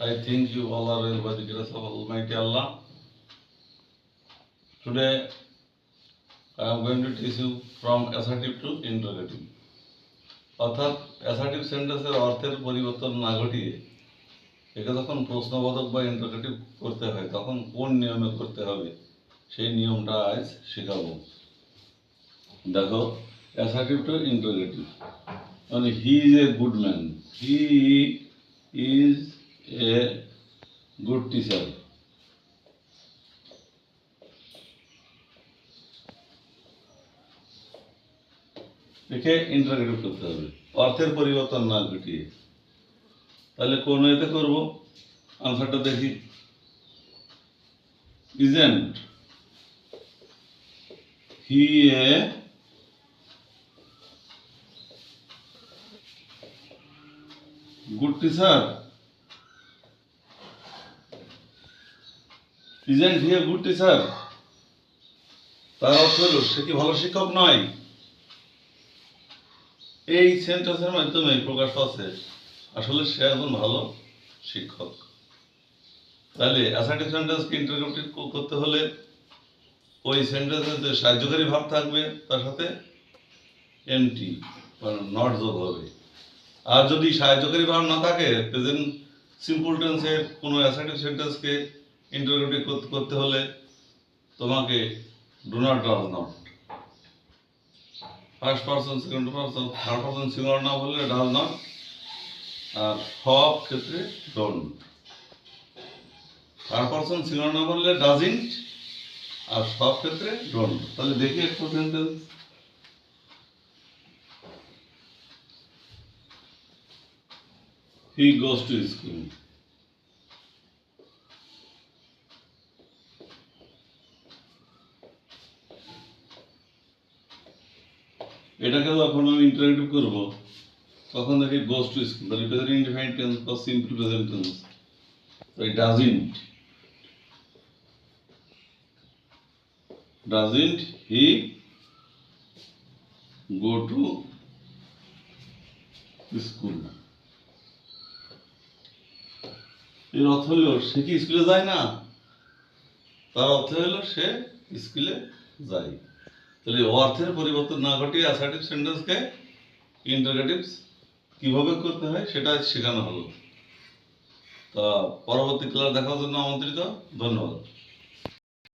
I thank you all are well by the grace of Almighty Allah. Today I am going to teach you from assertive to interrogative. অর্থাৎ assertive সেন্টেন্সের অর্থের পরিবর্তন না ঘটিয়ে একে যখন প্রশ্নবোধক বা ইন্টারোগেটিভ করতে হয় তখন কোন নিয়মে করতে হবে সেই নিয়মটা আজ শেখাবো। দেখো, অ্যাসার্টিভ টু ইন্টারোগেটিভ মানে he is a good man, he is a good teacher. একে ইন্টারোগেটিভ করতে হবে অর্থের পরিবর্তন না ঘটিয়ে। তাহলে কোন এতে করব, আনসারটা দেখি। Isn't he a good teacher? Isn't he a good teacher তার অর্থ হলো সে কি ভালো শিক্ষক নয়। এই সেন্টেন্সের মাধ্যমে প্রকাশ পাচ্ছে আসলে সে একজন ভালো শিক্ষক। তাহলে অ্যাসার্টিভ সেন্টেন্সকে ইন্টারোগেটিভ করতে হলে ওই সেন্টেন্সে যে সাহায্যকারী ভাব থাকবে তার সাথে এমটি মানে নট যোগ হবে। আর যদি সাহায্যকারী ভাব না থাকে, প্রেজেন্ট সিম্পল টেন্সের কোনো অ্যাসার্টিভ সেন্টেন্সকে ইন্টারোগেটিভ করতে হলে তোমাকে do not, does not, first person, second person, third person singular না বললে ডাজ নট, আর সব ক্ষেত্রে ডোন্ট। থার্ড পারসন সিঙ্গুলার না বললে ডাজন্ট, আর সব ক্ষেত্রে ডোন্ট। তাহলে দেখি একটু sentence. He goes to school. এটাকে যখন আমি ইন্টারোগেটিভ করব তখন দেখি গোজ টু স্কুল, তাহলে প্রেজেন্ট ইনডিফাইন্ড টেন্স বা সিম্পল প্রেজেন্ট টেন্স। তাই doesn't he go to school. এর অর্থ হলো সে কি স্কুলে যায় না, তার অর্থ হলো সে স্কুলে যায়। তাহলে অর্থের পরিবর্তন না ঘটিয়ে অ্যাসার্টিভ সেন্টেন্সকে ইন্টারোগেটিভ কিভাবে করতে হয় সেটা শেখানো হলো। তা পরবর্তী ক্লাস দেখার জন্য আমন্ত্রিত। ধন্যবাদ।